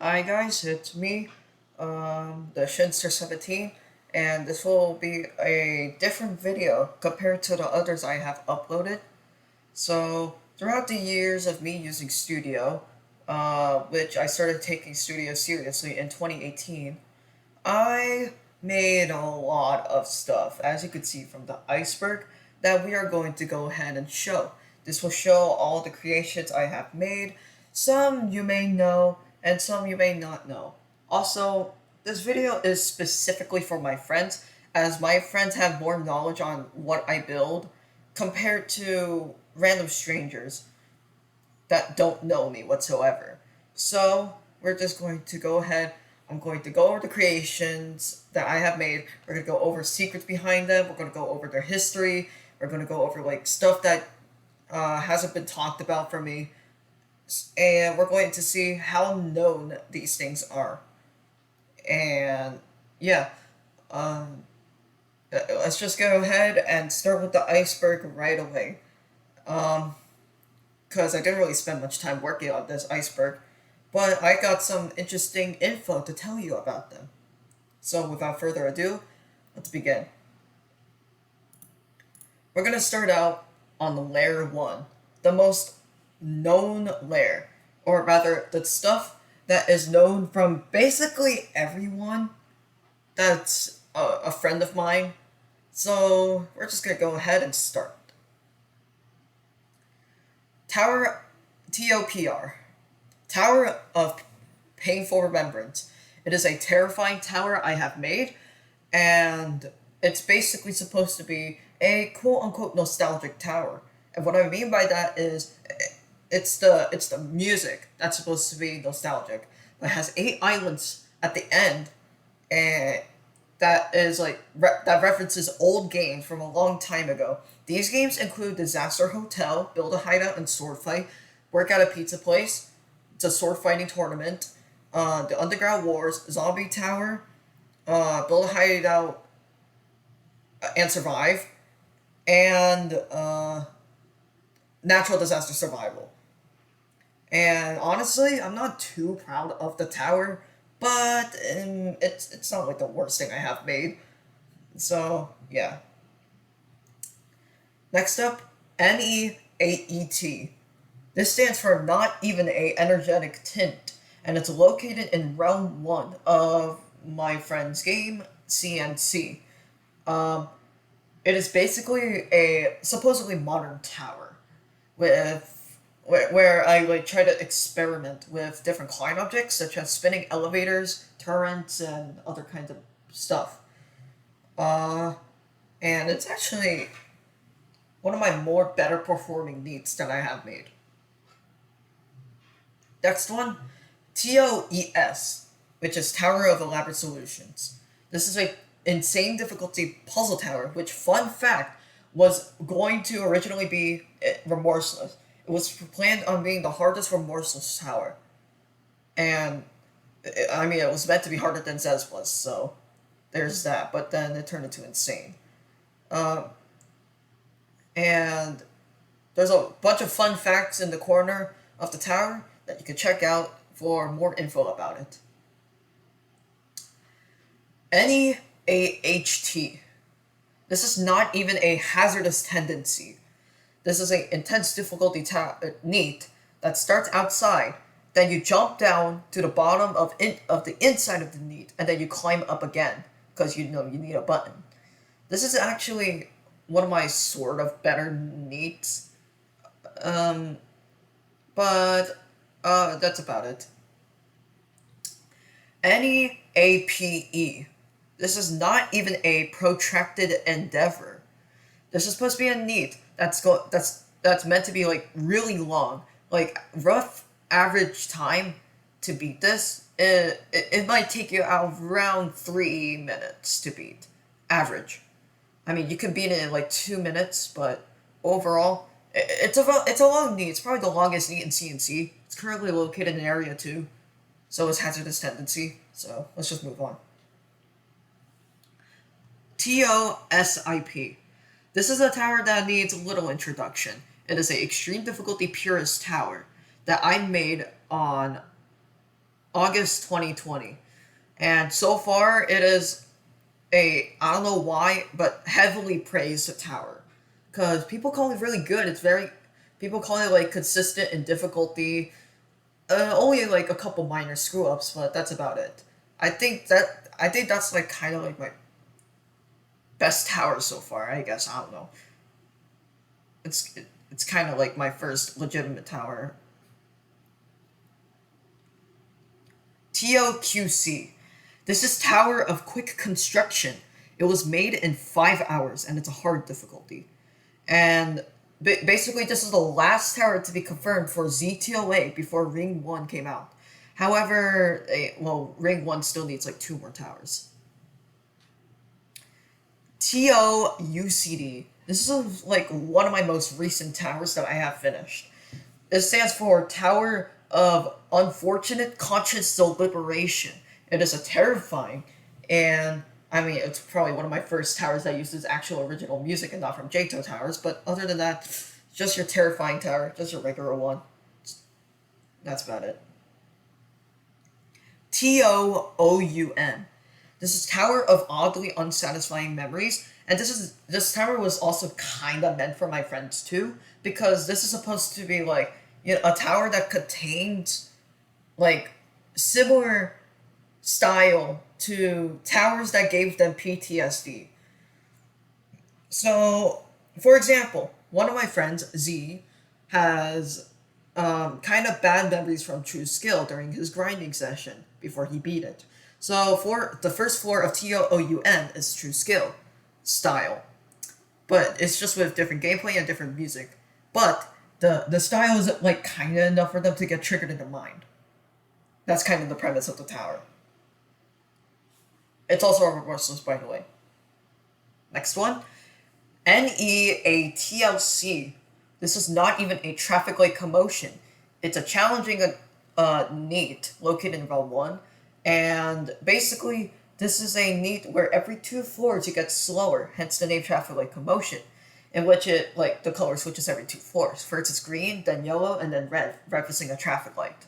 Hi guys, it's me, the Shinster17, and this will be a different video compared to the others I have uploaded. So, throughout the years of me using Studio, which I started taking Studio seriously in 2018, I made a lot of stuff, as you could see from the iceberg, that we are going to go ahead and show. This will show all the creations I have made. Some you may know, and some you may not know. Also, this video is specifically for my friends, as my friends have more knowledge on what I build compared to random strangers that don't know me whatsoever. So we're just going to go ahead. I'm going to go over the creations that I have made. We're going to go over secrets behind them. We're going to go over their history. We're going to go over like stuff that hasn't been talked about for me, and we're going to see how known these things are. And yeah, um, let's just go ahead and start with the iceberg right away. Um, because I didn't really spend much time working on this iceberg, but I got some interesting info to tell you about them. So without further ado, let's begin. We're gonna start out on layer 1, the most known layer, or rather, the stuff that is known from basically everyone that's a friend of mine. So we're just gonna go ahead and start. Tower TOPR. Tower of Painful Remembrance. It is a terrifying tower I have made, and it's basically supposed to be a quote unquote nostalgic tower. And what I mean by that is it's the music that's supposed to be nostalgic. It has 8 islands at the end, and that is like that references old games from a long time ago. These games include Disaster Hotel, Build a Hideout and Sword Fight, Work at a Pizza Place, it's a sword fighting tournament, the Underground Wars, Zombie Tower, Build a Hideout and Survive, and Natural Disaster Survival. And honestly, I'm not too proud of the tower, but it's not like the worst thing I have made. So yeah. Next up, NEAET. This stands for Not Even a Energetic Tint, and it's located in round 1 of my friend's game, CNC. Um, it is basically a supposedly modern tower with where I like try to experiment with different client objects such as spinning elevators, turrets, and other kinds of stuff. Uh, and it's actually one of my more better performing needs that I have made. Next one, TOES, which is Tower of Elaborate Solutions. This is a insane difficulty puzzle tower, which, fun fact, was going to originally be remorseless. It was planned on being the hardest remorseless tower. And, I mean, it was meant to be harder than Zez was, so there's that. But then it turned into insane. Um, and there's a bunch of fun facts in the corner of the tower that you can check out for more info about it. NEAHT. This is not even a hazardous tendency. This is an intense difficulty neat that starts outside. Then you jump down to the bottom of the inside of the neat, and then you climb up again because you know you need a button. This is actually one of my sort of better neats. Um, but that's about it. NEAPE. This is not even a protracted endeavor. This is supposed to be a neat that's meant to be like really long. Like rough average time to beat this, it might take you around 3 minutes to beat. Average. I mean, you can beat it in like 2 minutes, but overall, it's a long neat. It's probably the longest neat in CNC. It's currently located in Area 2, so it's hazardous tendency. So let's just move on. TOSIP. This is a tower that needs little introduction. It is an extreme difficulty purist tower that I made on August 2020. And so far, it is I don't know why, but heavily praised tower. Because people call it really good. People call it like consistent in difficulty. Only like a couple minor screw ups, but that's about it. I think that's like kind of like my best tower so far. I guess I don't know. It's kind of like my first legitimate tower. TOQC. This is Tower of Quick Construction. It was made in 5 hours, and it's a hard difficulty. And basically, this is the last tower to be confirmed for ZTOA before Ring 1 came out. However, Ring 1 still needs like 2 more towers. TOUCD. This is like one of my most recent towers that I have finished. It stands for Tower of Unfortunate Conscious Deliberation. It is a terrifying, and I mean, it's probably one of my first towers that uses actual original music and not from JTO towers, but other than that, just your terrifying tower, just your regular one. That's about it. TOOUN. This is Tower of Oddly Unsatisfying Memories, and this tower was also kind of meant for my friends too, because this is supposed to be like, you know, a tower that contains like similar style to towers that gave them PTSD. So, for example, one of my friends, Z, has kind of bad memories from True Skill during his grinding session before he beat it. So, for the first floor of TOOUN is True Skill style, but it's just with different gameplay and different music. But the style is like kind of enough for them to get triggered in their mind. That's kind of the premise of the tower. It's also a remorseless, by the way. Next one. NEATLC. This is not even a traffic light commotion. It's a challenging NEAT located in Route 1. And basically, this is a NEAT where every 2 floors you get slower, hence the name traffic light commotion, in which it, like, the color switches every 2 floors. First it's green, then yellow, and then red, referencing a traffic light.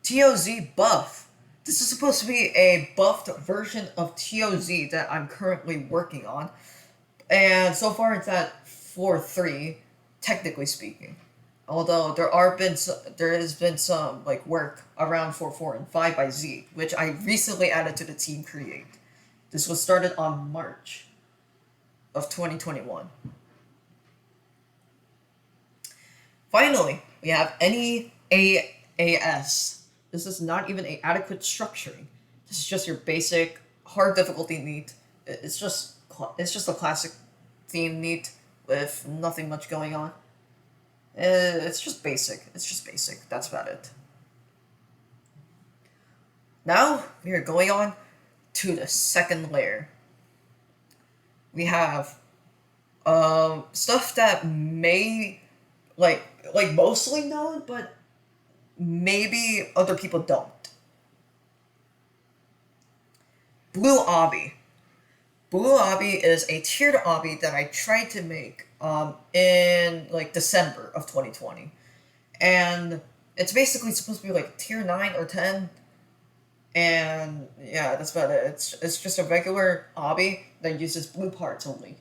TOZ buff. This is supposed to be a buffed version of TOZ that I'm currently working on. And so far it's at floor 3, technically speaking. Although there has been some like work around floor 4 and 5 by Z, which I recently added to the team create. This was started on March of 2021. Finally, we have NEAAS. This is not even an adequate structuring. This is just your basic hard difficulty NEAT. It's just a classic theme NEAT with nothing much going on. It's just basic. That's about it. Now we are going on to the second layer. We have stuff that may like mostly known, but maybe other people don't. Blue Obby. Blue Obby is a tiered obby that I tried to make in like December of 2020. And it's basically supposed to be like tier 9 or 10. And yeah, that's about it. It's just a regular obby that uses blue parts only.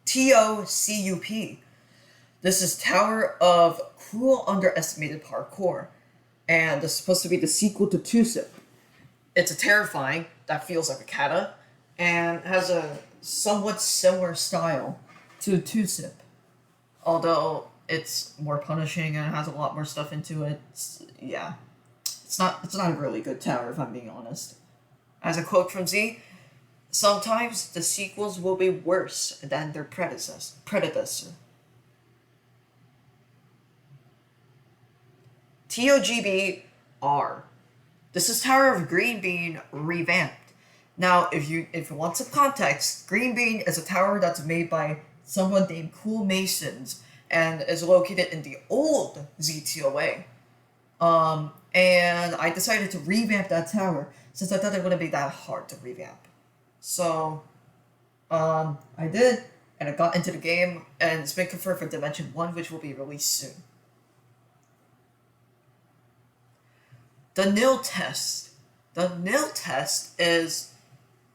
TOCUP. This is Tower of Cruel Underestimated Parkour, and this is supposed to be the sequel to Two-Sip. It's a terrifying that feels like a kata, and has a somewhat similar style to Two-Sip, although it's more punishing and has a lot more stuff into it. It's not a really good tower if I'm being honest. As a quote from Z, sometimes the sequels will be worse than their predecessor. TOGBR. This is Tower of Green Bean revamped. Now, if you want some context, Green Bean is a tower that's made by someone named Cool Masons and is located in the old ZTOA. And I decided to revamp that tower since I thought it wouldn't be that hard to revamp. So, I did, and I got into the game, and it's been confirmed for Dimension 1, which will be released soon. The nil test. The nil test is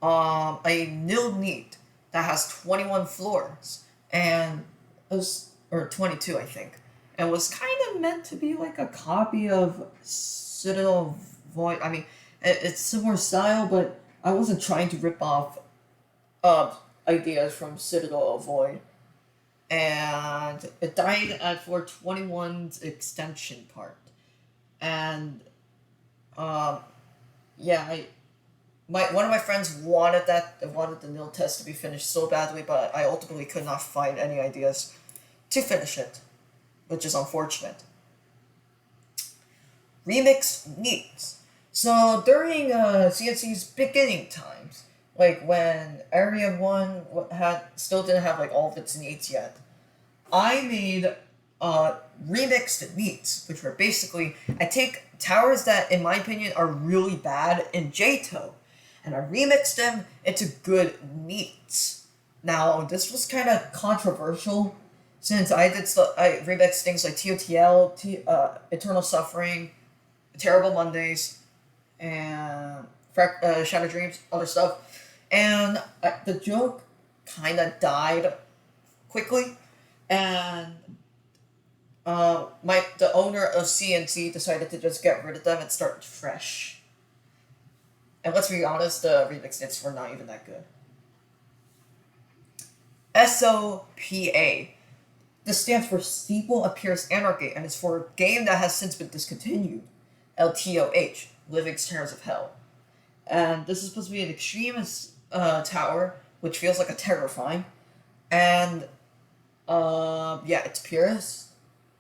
a nil neat that has 21 floors, and it was, or 22, I think, and was kind of meant to be like a copy of Citadel Void. I mean, it's similar style, but I wasn't trying to rip off ideas from Citadel Void. And it died at 421's extension part. And um, yeah, one of my friends wanted the nil test to be finished so badly, but I ultimately could not find any ideas to finish it, which is unfortunate. Remix needs. So during CNC's beginning times, like when Area 1 still didn't have like all of its needs yet, I made remixed needs, which were basically, I take towers that, in my opinion, are really bad in JTO, and I remixed them into good needs. Now, this was kind of controversial, since I remixed things like TOTL, Eternal Suffering, Terrible Mondays, and Shadow Dreams, other stuff, and the joke kind of died quickly, and the owner of CNC decided to just get rid of them and start fresh. And let's be honest, the remix hits were not even that good. SOPA. This stands for Steeple Appears Anarchy, and is for a game that has since been discontinued. LTOH, Living Stairs of Hell. And this is supposed to be an extremist tower, which feels like a terrifying. And yeah, it's purist.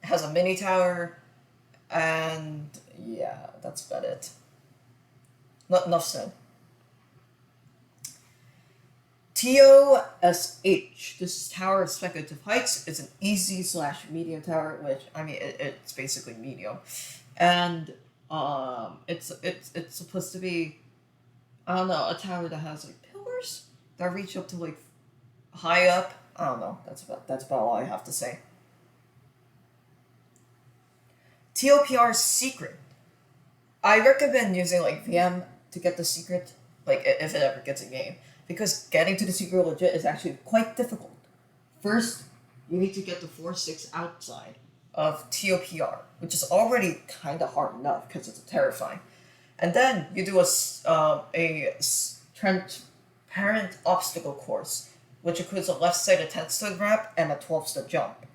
It has a mini tower, and yeah, that's about it. Not enough said. TOSH. This Tower of Speculative Heights. It's an easy/medium tower, which, I mean, it's basically medium, and it's supposed to be, I don't know, a tower that has like pillars that reach up to like high up. I don't know. That's about all I have to say. TOPR's secret. I recommend using like VM to get the secret, like if it ever gets a game, because getting to the secret legit is actually quite difficult. First, you need to get the 4/6 outside of TOPR, which is already kind of hard enough because it's terrifying, and then you do a transparent obstacle course, which includes a left-sided 10-step wrap and a 12-step jump.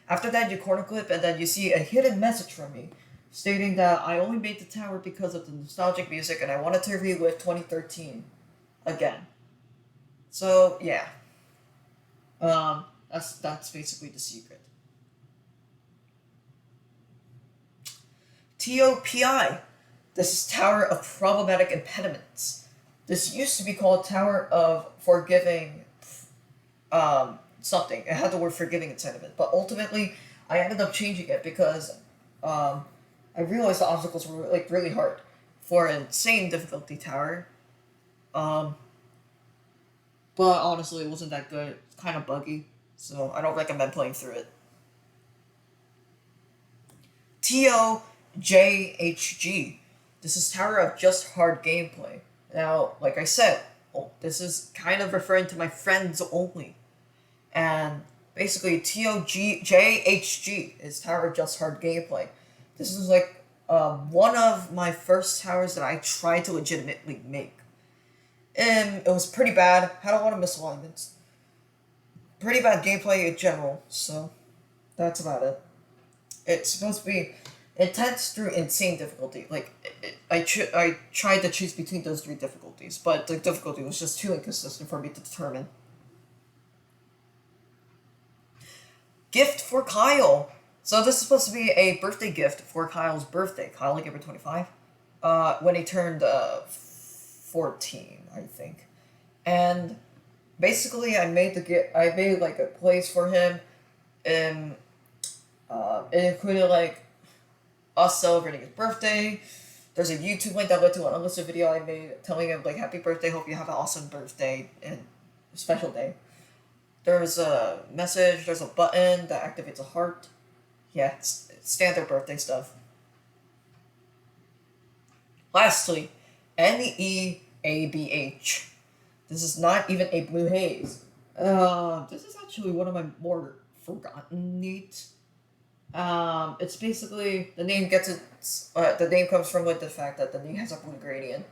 After that, you corner clip, and then you see a hidden message from me, stating that I only made the tower because of the nostalgic music, and I wanted to relive 2013 again. So yeah, that's basically the secret. TOPI. This is Tower of Problematic Impediments. This used to be called Tower of Forgiving something. It had the word forgiving inside of it. But ultimately, I ended up changing it because I realized the obstacles were like really hard for an insane difficulty tower. But honestly, it wasn't that good. It's kind of buggy, so I don't recommend playing through it. TOJHG. This is Tower of Just Hard Gameplay. Now, like I said, this is kind of referring to my friends only. And basically, TOJHG is Tower of Just Hard Gameplay. This is like one of my first towers that I tried to legitimately make. And it was pretty bad, had a lot of misalignments. Pretty bad gameplay in general, so that's about it. It's supposed to be intense through insane difficulty. Like, I tried to choose between those three difficulties, but the difficulty was just too inconsistent for me to determine. Gift for Kyle. So this is supposed to be a birthday gift for Kyle's birthday. Kyle, like, every 25. When he turned 14, I think. And basically, I made like a place for him, and it included like us celebrating his birthday. There's a YouTube link that led to an unlisted video I made telling him like, happy birthday, hope you have an awesome birthday and special day. There's a message, there's a button that activates a heart. Yeah, it's standard birthday stuff. Lastly, NEABH. This is not even a blue haze. This is actually one of my more forgotten needs. It's basically the name gets its the name comes from like the fact that the name has a blue gradient,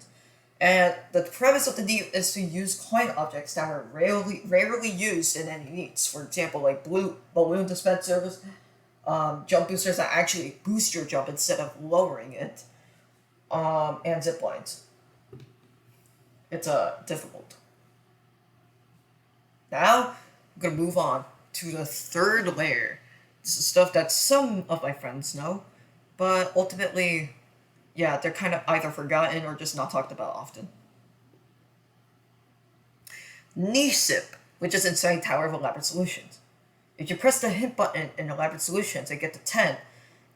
and the premise of the name is to use coin objects that are rarely used in any needs. For example, like blue balloon dispensers, jump boosters that actually boost your jump instead of lowering it, and zip lines. It's difficult. Now I'm gonna move on to the third layer. This is stuff that some of my friends know, but ultimately, yeah, they're kind of either forgotten or just not talked about often. NESIP, which is inside Tower of Elaborate Solutions. If you press the hint button in Elaborate Solutions and get to 10,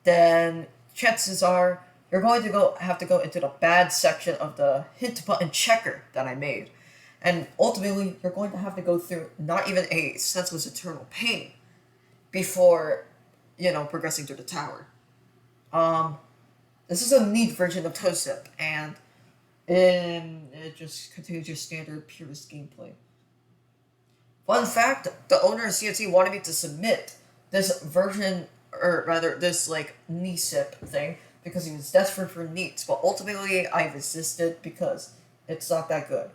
then chances are you're going to have to go into the bad section of the hint button checker that I made. And ultimately, you're going to have to go through not even a senseless eternal pain before, progressing through the tower. Um, this is a neat version of TOSIP, and it just continues your standard purist gameplay. Fun fact, the owner of CNC wanted me to submit this version, or rather, this, like, NESIP thing, because he was desperate for neats, but ultimately I resisted because it's not that good.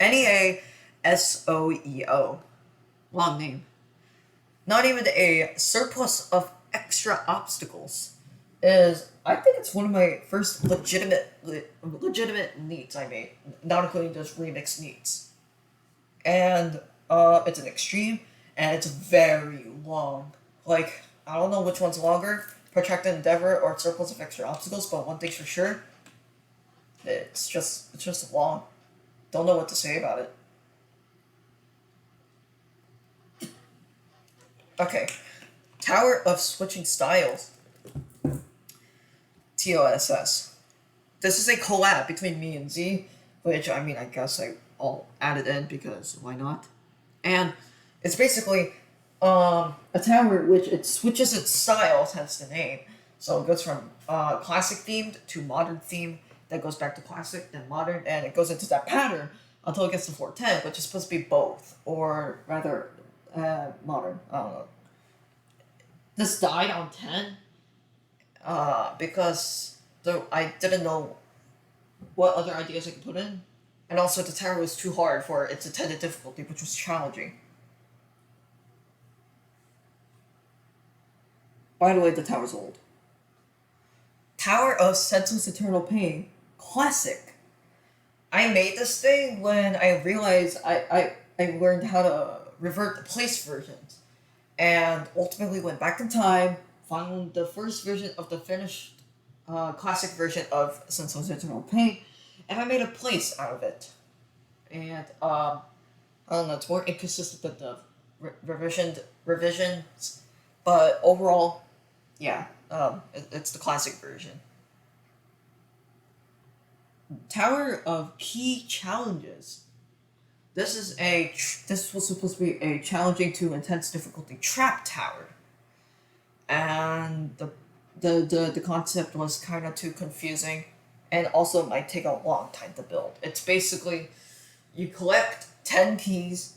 NEASOEO. Long name. Not even a surplus of extra obstacles. I think it's one of my first legitimate needs I made, not including those remix needs. And it's an extreme, and it's very long. Like, I don't know which one's longer, Protracted Endeavor or Surplus of Extra Obstacles, but one thing's for sure, it's just long. Don't know what to say about it. Okay, Tower of Switching Styles, TOSS. This is a collab between me and Z, which, I mean, I guess I'll add it in because why not? And it's basically a tower which it switches its styles, hence the name. So it goes from classic themed to modern theme, then goes back to classic, then modern, and it goes into that pattern until it gets to 410, which is supposed to be both, or rather, modern. I don't know. This died on 10 because I didn't know what other ideas I could put in. And also, the tower was too hard for its intended difficulty, which was challenging. By the way, the tower's old. Tower of Senseless Eternal Pain. Classic. I made this thing when I realized I learned how to revert the place versions. And ultimately went back in time, found the first version of the finished classic version of Senseless Eternal Pain, and I made a place out of it. And I don't know, it's more inconsistent than the revisions, but overall, yeah, it's the classic version. Tower of Key Challenges. This was supposed to be a challenging to intense difficulty trap tower, and the concept was kind of too confusing, and also might take a long time to build. It's basically you collect 10 keys,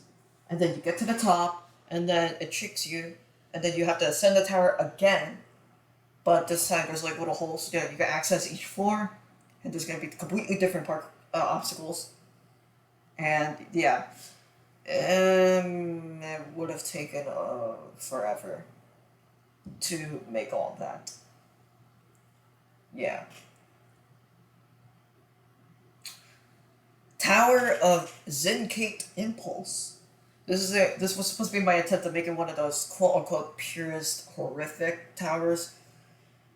and then you get to the top, and then it tricks you, and then you have to ascend the tower again. But this time there's like little holes. Yeah, you can access each floor, and there's gonna be completely different obstacles. And yeah, it would have taken forever to make all of that. Yeah. Tower of Zenkate Impulse. This was supposed to be my attempt at making one of those quote unquote purist horrific towers,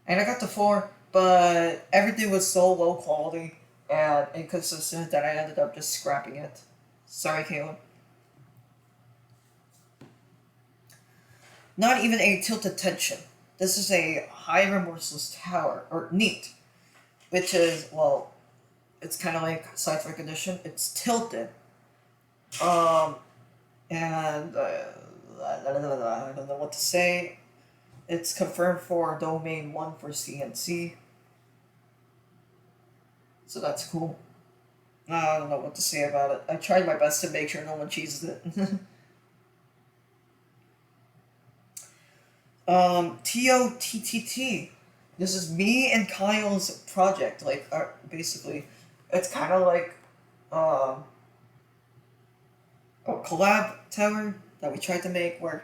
and I got to 4, but everything was so low quality and inconsistent that I ended up just scrapping it. Sorry, Caleb. Not even a tilted tension. This is a high remorseless tower, or neat, which is, well, it's kind of like size recognition. It's tilted, Um, and I don't know what to say. It's confirmed for domain 1 for CNC, so that's cool. I don't know what to say about it. I tried my best to make sure no one cheeses it. TOTTT. This is me and Kyle's project. Like, basically, it's kind of like um, a collab tower that we tried to make where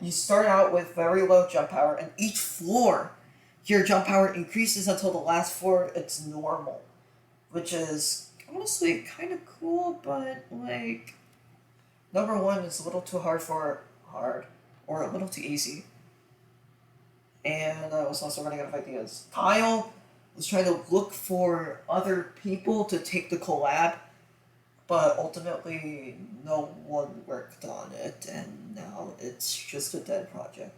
you start out with very low jump power, and each floor, your jump power increases until the last floor it's normal, which is honestly kind of cool, but like number one is a little too hard or a little too easy. And I was also running out of ideas. Kyle was trying to look for other people to take the collab, but ultimately no one worked on it, and now it's just a dead project.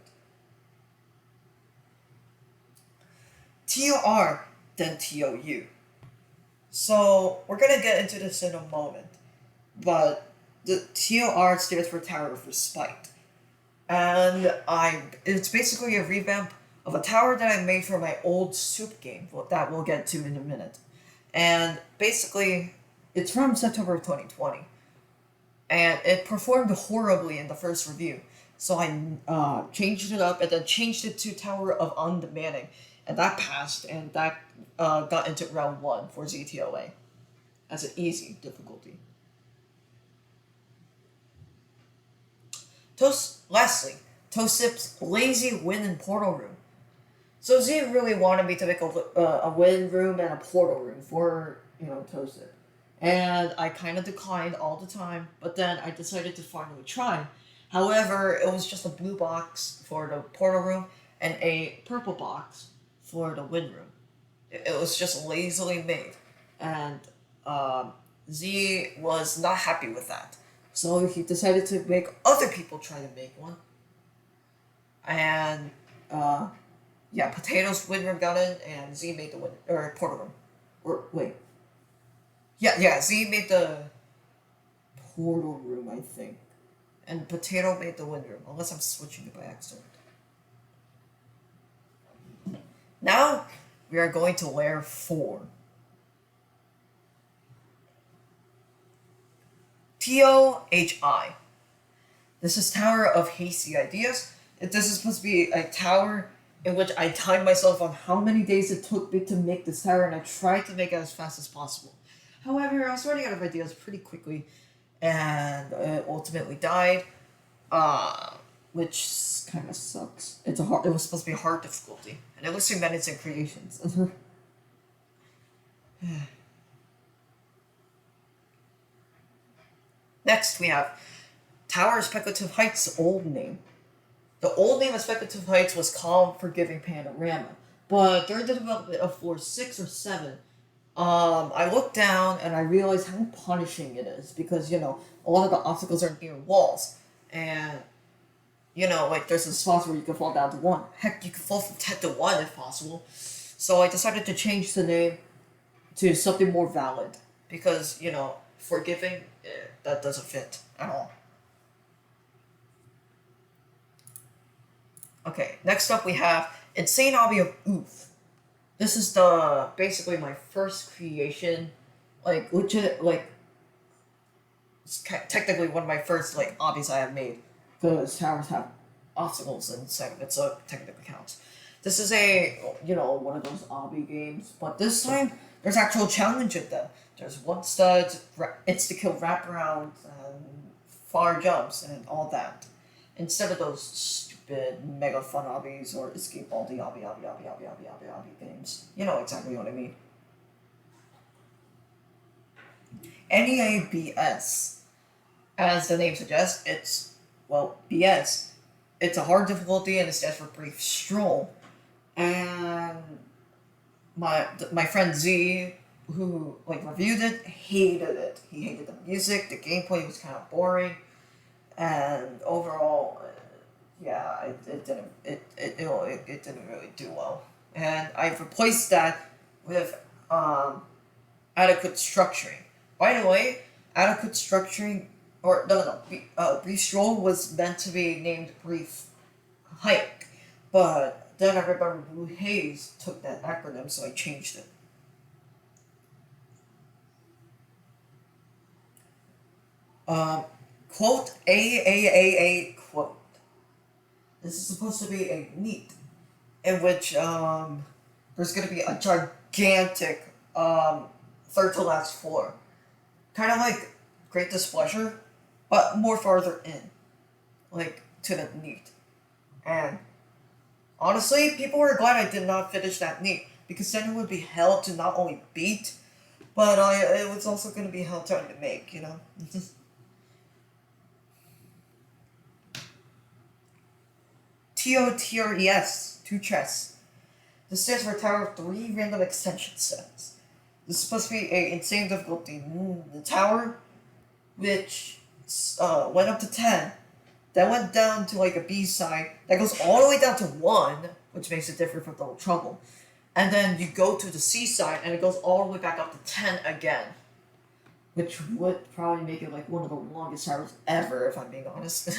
TOR, then TOU. So we're gonna get into this in a moment, but the TOR stands for Tower of Respite, and it's basically a revamp of a tower that I made for my old soup game that we'll get to in a minute, and basically it's from September of 2020, and it performed horribly in the first review. So I changed it up and then changed it to Tower of Undemanding, and that passed, and that got into round one for ZTOA as an easy difficulty. Lastly, Toasip's Lazy Win and Portal Room. So Z really wanted me to make a win room and a portal room for, Toasip. And I kind of declined all the time, but then I decided to finally try. However, it was just a blue box for the portal room and a purple box for the win room. It was just lazily made. And Z was not happy with that. So he decided to make other people try to make one. And yeah, Potatoes win room got in, and Z made the win or portal room. Or wait, yeah, Z made the portal room, I think, and Potato made the win room. Unless I'm switching it by accident. Now we are going to layer 4. TOHI. This is Tower of Hasty Ideas. This is supposed to be a tower in which I timed myself on how many days it took me to make this tower, and I tried to make it as fast as possible. However, I was running out of ideas pretty quickly, and it ultimately died, which kind of sucks. It was supposed to be a hard difficulty, and it looks like minutes and creations. Next, we have Tower of Speculative Heights' old name. The old name of Speculative Heights was Calm, Forgiving Panorama, but during the development of floor 6 or 7, I looked down and I realized how punishing it is because, a lot of the obstacles are near walls, and, like there's a spots where you can fall down to 1. Heck, you can fall from 10 to 1 if possible. So I decided to change the name to something more valid because, forgiving, that doesn't fit at all. Okay, next up we have Insane Hobby of Oof. This is basically my first creation, like legit, like it's technically one of my first like hobbies I have made because towers have obstacles inside of it, so it technically counts. This is one of those obby games, but this time there's actual challenge in them. There's one stud, insta kill wraparound, far jumps, and all that. Instead of those stupid mega fun hobbies or escape all the hobby games. You know exactly what I mean. NEABS. As the name suggests, it's, BS. It's a hard difficulty and it stands for Brief Stroll. And my friend Z, who reviewed it, hated it. He hated the music, the gameplay was kind of boring, and overall, it didn't really do well. And I've replaced that with adequate structuring. By the way, adequate structuring or no, Brief Stroll was meant to be named Brief Hike, but then I remember Blue Haze took that acronym, so I changed it. Um, quote A quote. This is supposed to be a neat in which there's going to be a gigantic third to last floor, kind of like Great Displeasure, but more farther in, like to the neat. And honestly, people were glad I did not finish that neat because then it would be hell to not only beat, but it was also going to be hell trying to make, you know. TOTRES, two chess. This stands for Tower of 3 Random Extension Sets. This is supposed to be a insane difficulty. The tower, which went up to 10, then went down to like a B side, that goes all the way down to 1, which makes it different from Double Trouble. And then you go to the C side, and it goes all the way back up to 10 again. Which would probably make it like one of the longest towers ever, if I'm being honest.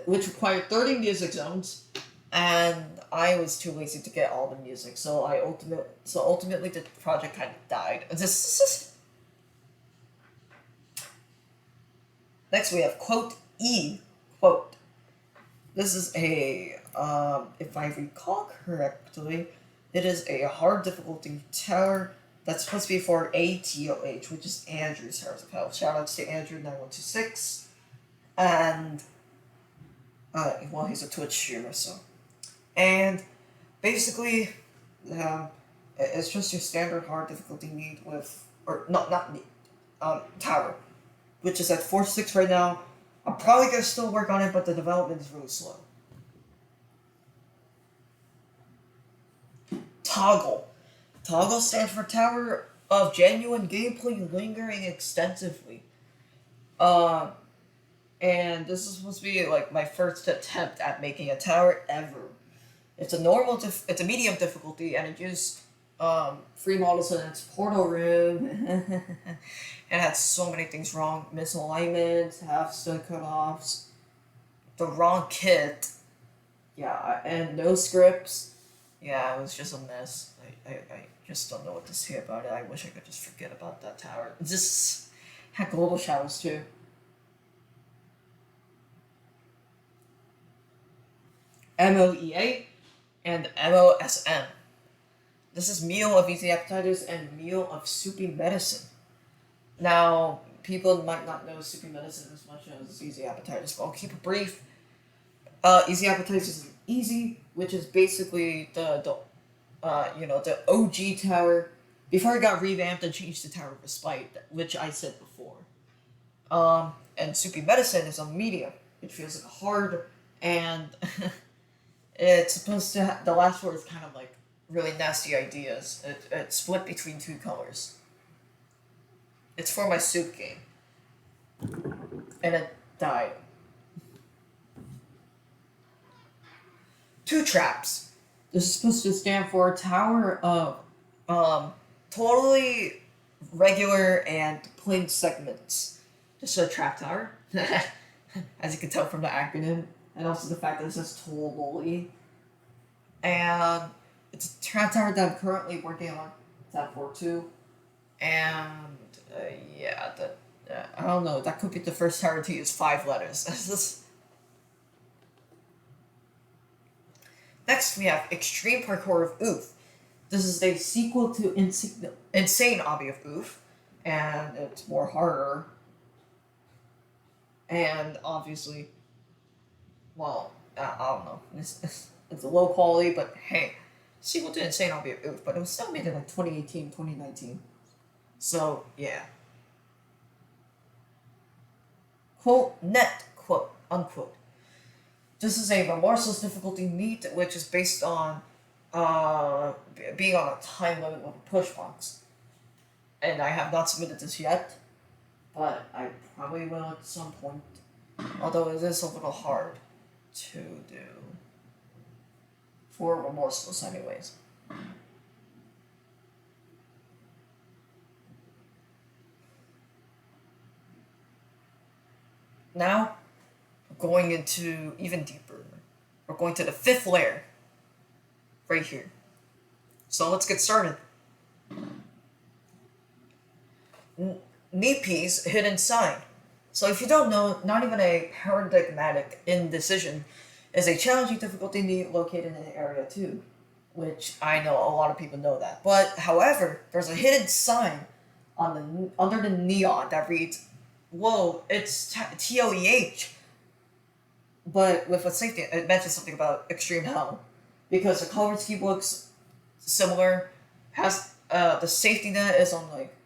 Which required 30 music zones, and I was too lazy to get all the music, so ultimately the project kind of died. Next we have quote E quote. This is a if I recall correctly, it is a hard difficulty tower that's supposed to be for ATOH, which is Andrew's Towers of Hell. Shoutouts to Andrew9126, and well, he's a Twitch streamer, so. And basically, it's just your standard hard difficulty need with, or not need, tower, which is at 4-6 right now. I'm probably gonna still work on it, but the development is really slow. Toggle. Toggle stands for Tower of Genuine Gameplay Lingering Extensively. And this is supposed to be like my first attempt at making a tower ever. It's a medium difficulty, and it used free models in its portal room. It had so many things wrong: misalignments, half stud cutoffs, the wrong kit, yeah, and no scripts. Yeah, it was just a mess. I just don't know what to say about it. I wish I could just forget about that tower. It just had global shadows too. MOEA and MOSM. This is Meal of Easy Appetizers and Meal of Soupy Medicine. Now, people might not know Soupy Medicine as much as Easy Appetizers, but I'll keep it brief. Easy Appetizers is easy, which is basically the OG tower before it got revamped and changed to Tower of Respite, which I said before. And Soupy Medicine is a medium. It feels like a hard, and it's supposed to the last word is kind of like really nasty ideas. It's split between two colors. It's for my soup game. And it died. Two traps. This is supposed to stand for Tower of totally regular and plain segments. Just a trap tower. As you can tell from the acronym. And also the fact that it says totally. And it's a trap tower that I'm currently working on. Tab 4.2. And I don't know. That could be the first tower to use 5 letters. Next, we have Extreme Parkour of Oof. This is a sequel to Insane Obby of Oof, and it's more harder. And obviously, well, I don't know. It's a low quality, but hey, sequel to Insane Obby of Oof, but it was still made in like 2018, 2019. So, yeah. Quote, net, quote, unquote. This is a remorseless difficulty meet, which is based on being on a time limit with a push box. And I have not submitted this yet, but I probably will at some point. Although it is a little hard to do. For remorseless anyways. Now, we're going into even deeper. We're going to the fifth layer, right here. So let's get started. NIPI's hidden sign. So if you don't know, not even a paradigmatic indecision is a challenging difficulty need located in an area too, which I know a lot of people know that. But however, there's a hidden sign on the under the neon that reads, "Whoa, it's TOEH," but with a safety. It mentions something about extreme hell because the color scheme looks similar. Has the safety net is on like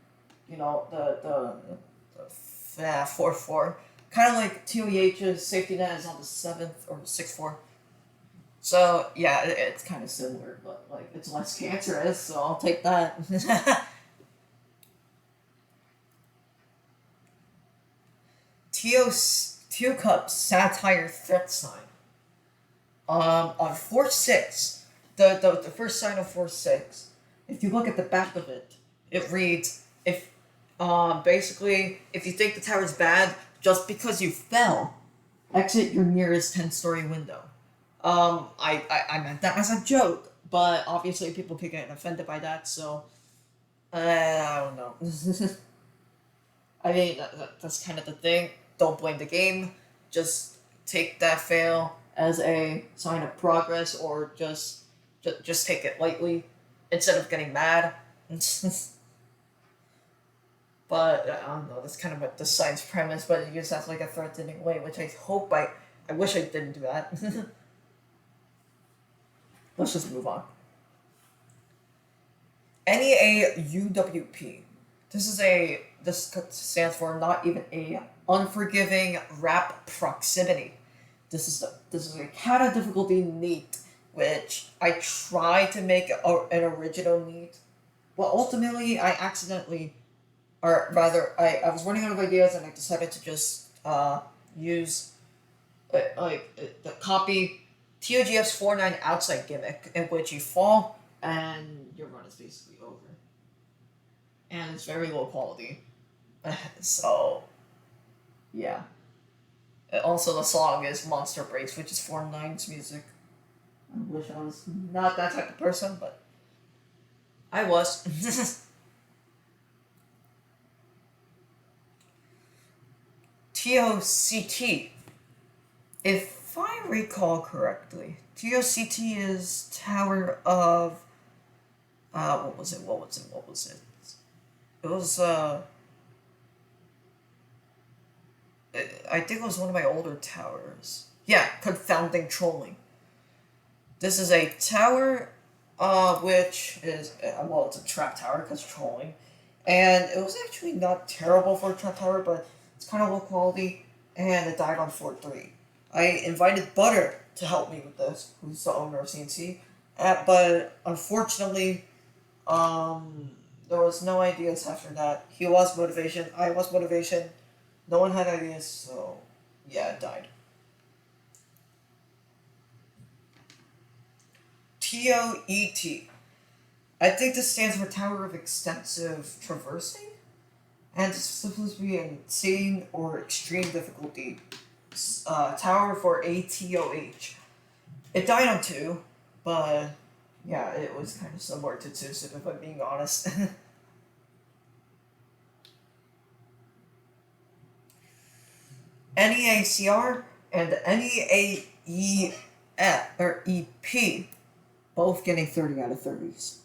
the 4-4. Kind of like TOEH's safety net is on the 7th or 6-4. So, yeah, it's kind of similar, but like it's less cancerous, so I'll take that. Teacup satire threat sign. On 4-6, the first sign of 4-6, if you look at the back of it, it reads, if basically, if you think the tower's bad, just because you fell, exit your nearest 10-story window. I meant that as a joke, but obviously people could get offended by that, so, I don't know. I mean, that's kind of the thing. Don't blame the game. Just take that fail as a sign of progress, or just take it lightly instead of getting mad. But I don't know. That's kind of what the science premise, but it used as like a threatening way, which I wish I didn't do that. Let's just move on. NEAUWP. This stands for not even a unforgiving wrap proximity. This is a kata difficulty neat, which I tried to make an original neat, but ultimately I accidentally, or rather, I was running out of ideas and I decided to just use the copy TOGF's 4-9 outside gimmick, in which you fall and your run is basically over. And it's very low quality. So, yeah. Also, the song is Monster Breaks, which is 4-9's music. I wish I was not that type of person, but I was. TOCT. If I recall correctly, TOCT is Tower of. What was it? It was, I think it was one of my older towers. Yeah, Confounding Trolling. This is a tower, which is, well, it's a trap tower because trolling. And it was actually not terrible for a trap tower, but it's kind of low quality, and it died on 4-3. I invited Butter to help me with this, who's the owner of CNC, but unfortunately, there was no ideas after that. He lost motivation, I lost motivation, no one had ideas, so yeah, it died. TOET. I think this stands for Tower of Extensive Traversing, and it's supposed to be an insane or extreme difficulty tower for ATOH. It died on 2, but yeah, it was kind of similar to Tsusid, if I'm being honest. NEACR and NEAEF or EP both getting 30 out of 30s.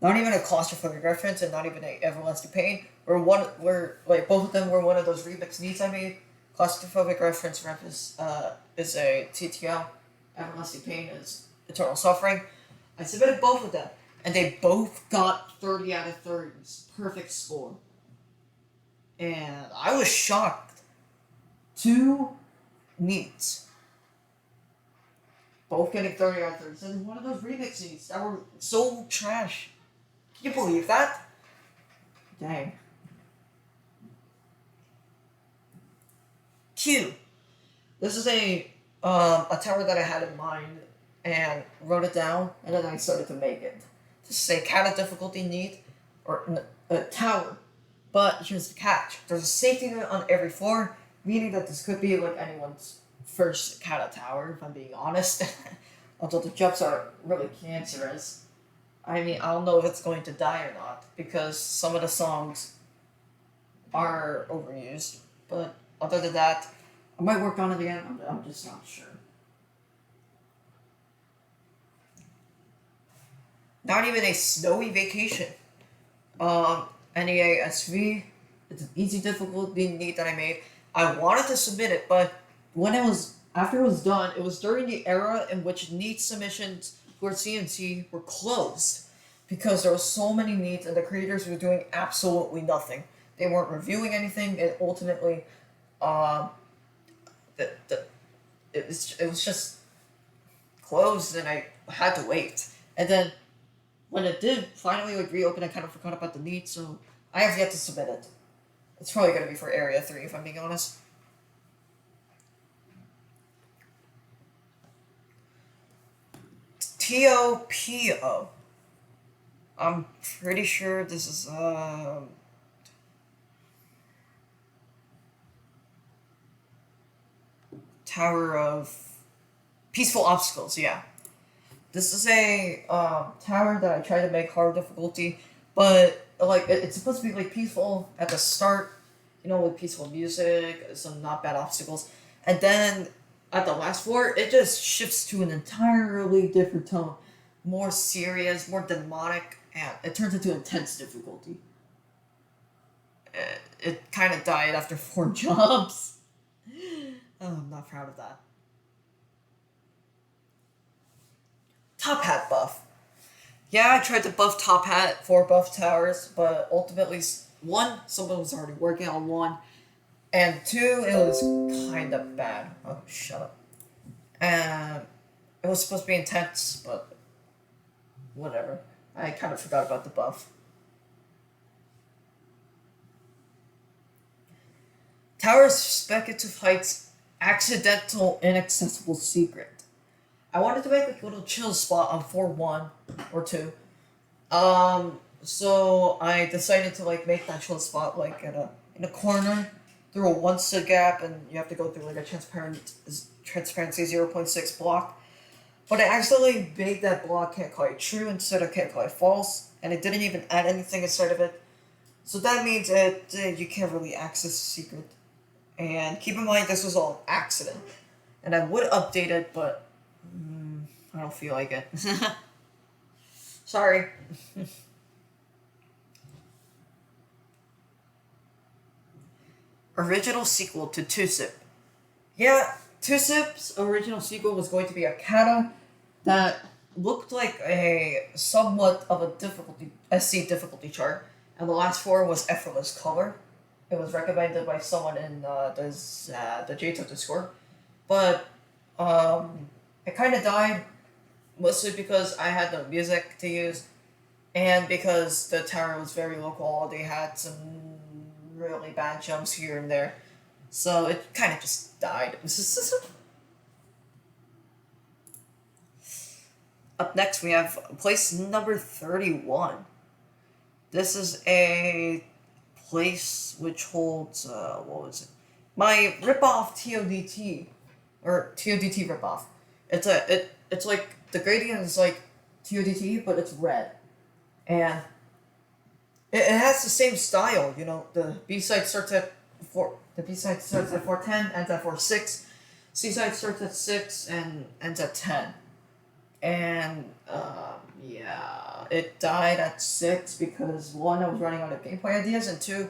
Not even a claustrophobic reference and not even a everlasting pain. We're like both of them were one of those remix needs I made. Claustrophobic reference rep is a TTL. Everlasting pain is eternal suffering. I submitted both of them, and they both got 30 out of 30s. Perfect score. And I was shocked. 2 needs. Both getting 30 out of 30s. And one of those remix needs that were so trash. Can you believe that? Dang. Q. This is a tower that I had in mind and wrote it down, and then I started to make it. This is a kata difficulty need, or a tower. But here's the catch. There's a safety net on every floor, meaning that this could be like anyone's first Kata Tower, if I'm being honest. Although the jumps are really cancerous. I mean, I don't know if it's going to die or not, because some of the songs are overused. But other than that, I might work on it again. I'm just not sure. Not even a snowy vacation. Um, NEASV. It's an easy difficulty need that I made. I wanted to submit it, but when it was after it was done, it was during the era in which NEET submissions for CNC were closed because there were so many NEETs and the creators were doing absolutely nothing. They weren't reviewing anything, and ultimately, um, the it was just closed, and I had to wait. And then when it did finally like reopen, I kind of forgot about the NEET, so I have yet to submit it. It's probably gonna be for Area 3 if I'm being honest. TOPO. I'm pretty sure this is Tower of Peaceful Obstacles, yeah. This is a tower that I try to make hard difficulty, but like it's supposed to be like peaceful at the start, with peaceful music, some not bad obstacles, and then at the last floor, it just shifts to an entirely different tone, more serious, more demonic, and it turns into intense difficulty. It kind of died after 4 jumps. Oh, I'm not proud of that. Top Hat buff. Yeah, I tried to buff Top Hat for buff towers, but ultimately, one, someone was already working on one, and two, it was kind of bad. Oh, shut up. And it was supposed to be intense, but whatever. I kind of forgot about the buff. Tower's Speculative Heights Accidental Inaccessible Secret. I wanted to make like a little chill spot on 4-1 or 2. So I decided to like make that chill spot like in a corner through a 1 sig gap, and you have to go through like a transparency 0.6 block. But I accidentally made that block can't call it true instead of can't call it false, and it didn't even add anything inside of it. So that means that you can't really access the secret. And keep in mind this was all an accident, and I would update it, but I don't feel like it. Sorry. Original sequel to Tusip. Yeah, Tusip's original sequel was going to be a kata that looked like a somewhat of a difficulty SC difficulty chart, and the last four was effortless color. It was recommended by someone in the JTO Discord, but it kind of died mostly because I had no music to use, and because the tower was very low quality, had some really bad jumps here and there, so it kind of just died. Up next, we have place number 31. This is a place which holds, what was it? My ripoff TODT, or TODT ripoff. It's like, the gradient is like TODT, but it's red. And it has the same style, the B-side starts at 410, ends at 4.6. C-side starts at 6 and ends at 10. And, yeah, it died at 6 because, 1, I was running out of gameplay ideas, and 2,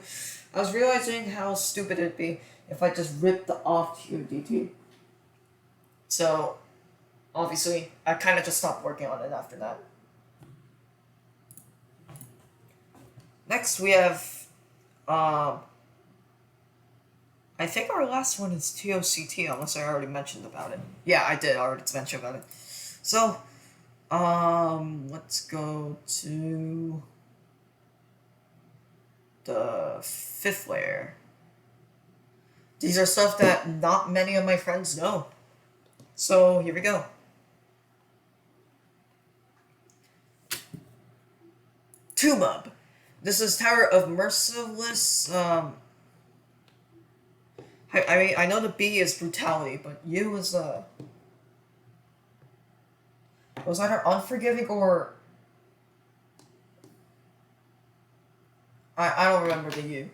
I was realizing how stupid it'd be if I just ripped off TODT. So, obviously, I kind of just stopped working on it after that. Next, we have, I think our last one is TOCT, unless I already mentioned about it. Yeah, I did already mention about it. So, let's go to the 5th layer. These are stuff that not many of my friends know. So, here we go. Tumub. This is Tower of Merciless, how I mean, I know the B is brutality, but U is it was either unforgiving or I don't remember the U.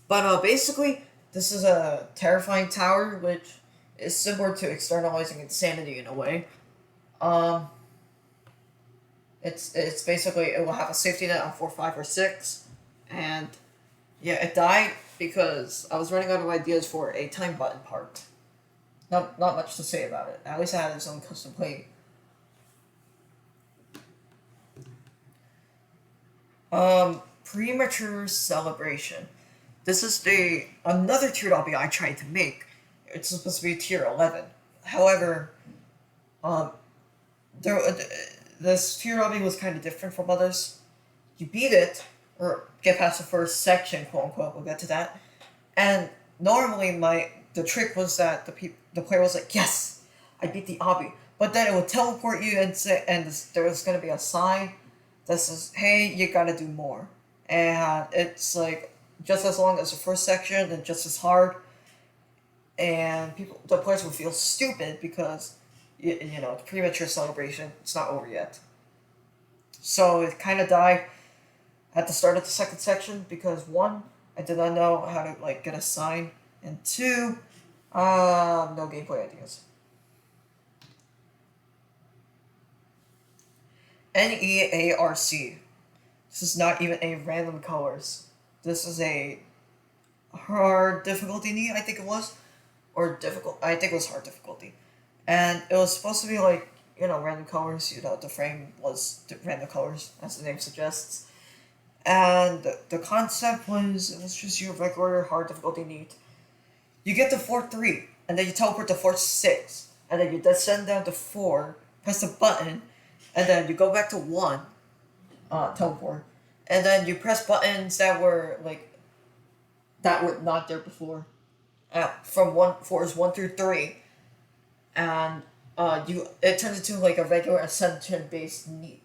But basically, this is a terrifying tower, which is similar to externalizing insanity in a way. Um, it's basically it will have a safety net on 4, 5, or 6, and yeah, it died because I was running out of ideas for a time button part. Not much to say about it. At least I had its own custom plate. Premature celebration. This is the another tier lobby I tried to make. It's supposed to be tier 11. However, um, there, this tier lobby was kind of different from others. You beat it, or get past the first section, quote unquote. We'll get to that. And normally, the trick was that the player was like, "Yes, I beat the obby," but then it would teleport you and say, and there was gonna be a sign that says, "Hey, you gotta do more," and it's like just as long as the first section and just as hard, and the players would feel stupid because the premature celebration, it's not over yet. So it kind of died at the start of the second section because one, I did not know how to like get a sign, and two, no gameplay ideas. NEARC. This is not even a random colors. This is a hard difficulty need, I think it was, or difficult. I think it was hard difficulty, and it was supposed to be like random colors. The frame was random colors, as the name suggests. And the concept was it was just your regular hard difficulty need. You get to 4-3, and then you teleport to 4-6, and then you descend down to 4, press the button, and then you go back to 1, teleport, and then you press buttons that were not there before, from 1 through 3, and it turns into like a regular ascension based need.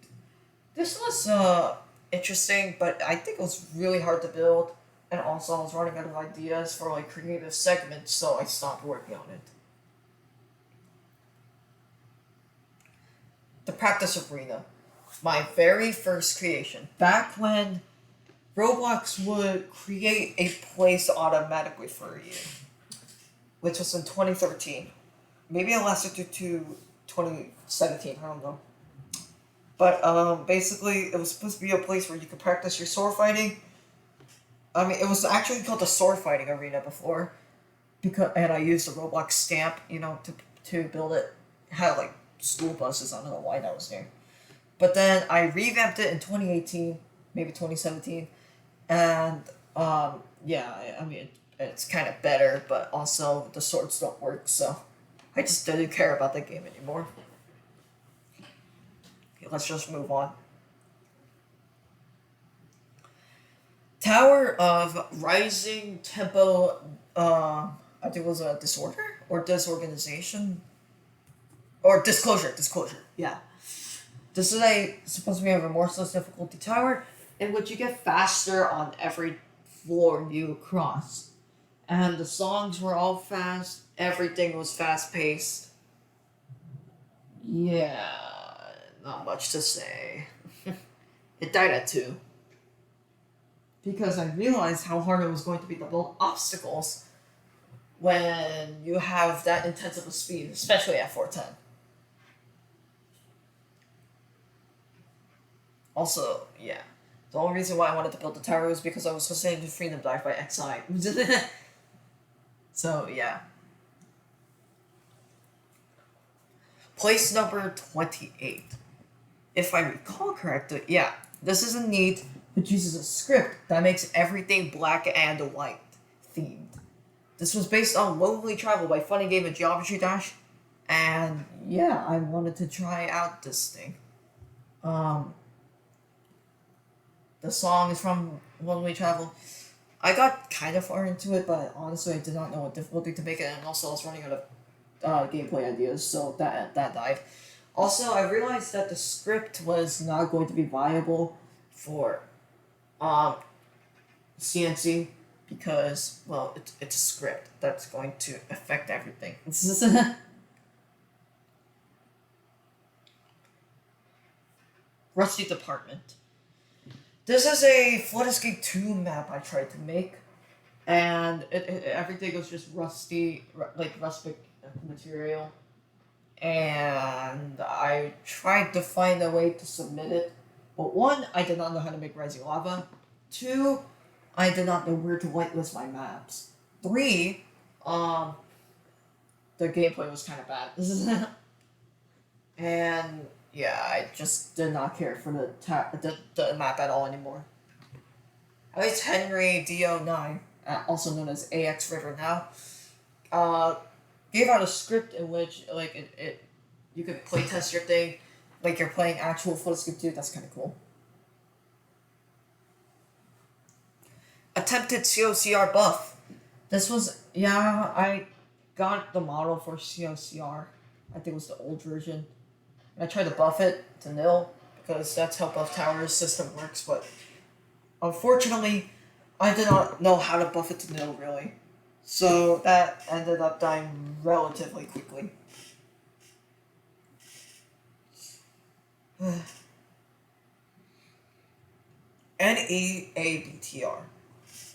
This was interesting, but I think it was really hard to build, and also I was running out of ideas for like creative segments, so I stopped working on it. The practice arena, my very first creation, back when Roblox would create a place automatically for you, which was in 2013. Maybe it lasted to 2017, I don't know. But basically, it was supposed to be a place where you could practice your sword fighting. I mean, it was actually called the sword fighting arena before, and I used the Roblox stamp, to build it. It had like school buses. I don't know why that was there. But then I revamped it in 2018, maybe 2017, and yeah, I mean it's kind of better, but also the swords don't work, so I just didn't care about the game anymore. Okay, let's just move on. Tower of Rising Tempo, I think it was a disorder or disorganization or disclosure. Yeah, this is supposed to be a remorseless difficulty tower in which you get faster on every floor you cross, and the songs were all fast. Everything was fast paced. Yeah, not much to say. It died at 2. Because I realized how hard it was going to be to build obstacles when you have that intensive a speed, especially at 410. Also, yeah, the only reason why I wanted to build the tower was because I was listening to Freedom Dive by XI. So, yeah. Place number 28. If I recall correctly, yeah, this is a neat, which uses a script that makes everything black and white themed. This was based on Lonely Travel by Funny Game and Geometry Dash, and yeah, I wanted to try out this thing. The song is from Lonely Travel. I got kind of far into it, but honestly, I did not know what difficulty to make it, and also I was running out of gameplay ideas, so that died. Also, I realized that the script was not going to be viable for CNC, because, well, it's a script that's going to affect everything. Rusty Department. This is a Flood Escape 2 map I tried to make, and everything was just like rustic material. And I tried to find a way to submit it, but one, I did not know how to make rising lava. Two, I did not know where to whitelist my maps. Three, um, the gameplay was kind of bad. And yeah, I just did not care for the map at all anymore. At least Henry D09, also known as AX River now, gave out a script in which like you could playtest your thing like you're playing actual Flood Escape 2. That's kind of cool. Attempted COCR buff. This was, yeah, I got the model for COCR. I think it was the old version. I tried to buff it to nil because that's how Buff Tower's system works, but unfortunately, I did not know how to buff it to nil really. So that ended up dying relatively quickly. NEABTR.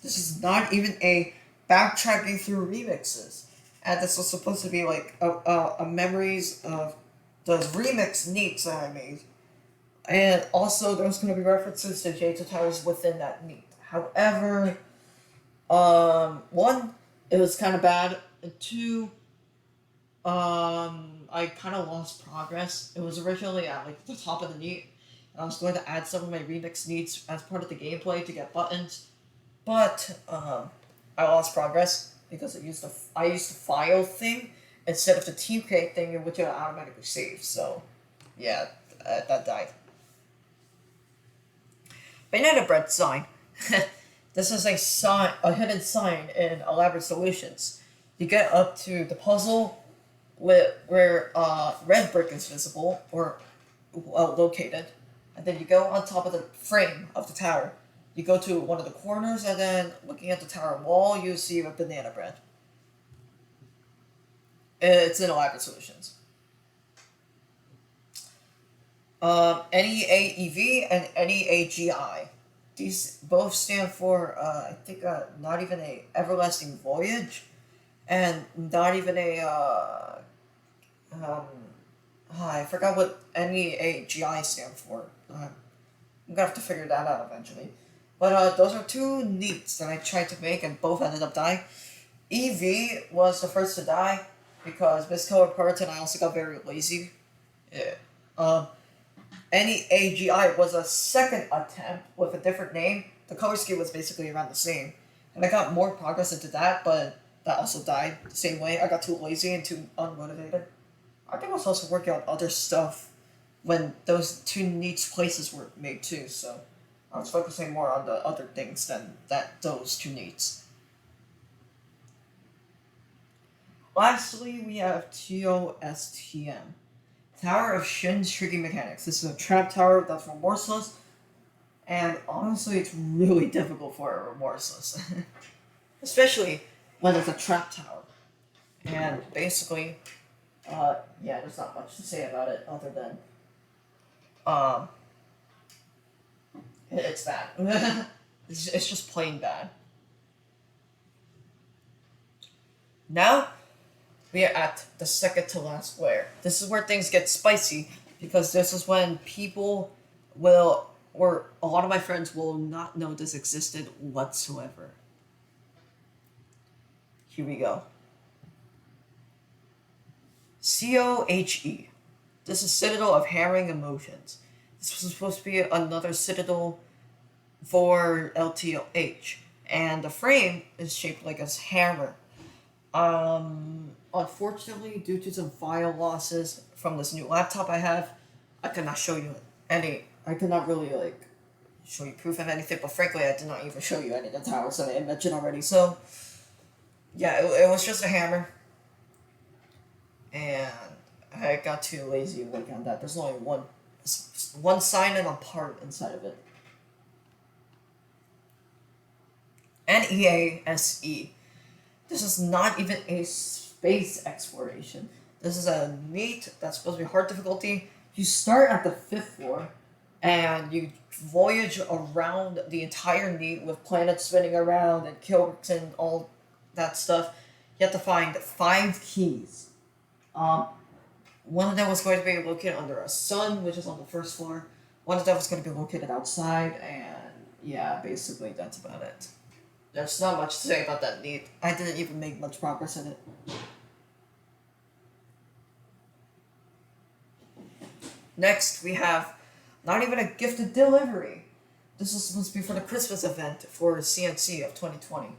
This is not even a backtracking through remixes. And this was supposed to be like a memories of those remix neats that I made. And also there's going to be references to Jade Towers within that neat. However, one, it was kind of bad. And two, I kind of lost progress. It was originally at like the top of the neat. And I was going to add some of my remix needs as part of the gameplay to get buttons. But I lost progress because I used the file thing instead of the team create thing, in which it automatically saves. So, yeah, that died. Banana bread sign. This is a hidden sign in Elaborate Solutions. You get up to the puzzle where red brick is visible or located, and then you go on top of the frame of the tower. You go to one of the corners, and then looking at the tower wall, you see a banana bread. It's in Elaborate Solutions. NEAEV and NEAGI. These both stand for, I think, not even a Everlasting Voyage, and not even a, I forgot what NEAGI stand for. I'm gonna have to figure that out eventually. But those are two neats that I tried to make, and both ended up dying. EV was the first to die, because miscolored parts, and I also got very lazy. Yeah. NEAGI was a second attempt with a different name. The color scheme was basically around the same. And I got more progress into that, but that also died the same way. I got too lazy and too unmotivated. I think I was also working on other stuff when those two neat places were made too, so I was focusing more on the other things than those two neats. Lastly, we have TOSTM. Tower of Shin's Tricky Mechanics. This is a trap tower that's remorseless, and honestly, it's really difficult for a remorseless. Especially when it's a trap tower. And basically, yeah, there's not much to say about it other than, it's bad. It's just plain bad. Now, we are at the second to last layer. This is where things get spicy, because this is when people will, or a lot of my friends will not know this existed whatsoever. Here we go. COHE. This is Citadel of Hammering Emotions. This was supposed to be another Citadel for LTOH, and the frame is shaped like a hammer. Unfortunately, due to some file losses from this new laptop I have, I cannot show you I cannot really, show you proof of anything, but frankly, I did not even show you any of the towers that I mentioned already, so, yeah, it was just a hammer, and I got too lazy working on that. There's only one sign and a part inside of it. NEASE. This is not even a space exploration. This is a NEAT that's supposed to be hard difficulty. You start at the 5th floor, and you voyage around the entire NEAT with planets spinning around and kills and all that stuff. You have to find 5 keys. One of them was going to be located under a sun, which is on the 1st floor. One of them was going to be located outside, and yeah, basically that's about it. There's not much to say about that NEAT. I didn't even make much progress in it. Next, we have not even a gifted delivery. This was supposed to be for the Christmas event for CNC of 2020.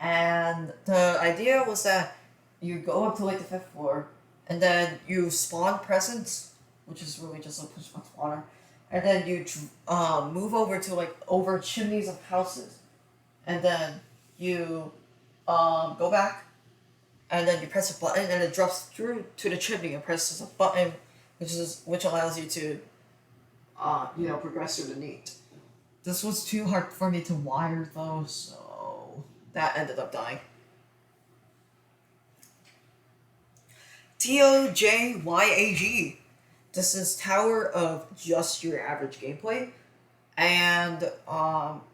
And the idea was that you go up to like the 5th floor, and then you spawn presents, which is really just a push button spawner, and then you move over to like over chimneys of houses, and then you go back, and then you press a button, and it drops through to the chimney and presses a button, which allows you to progress through the NEAT. This was too hard for me to wire though, so that ended up dying. TOJYAG. This is Tower of Just Your Average Gameplay. And,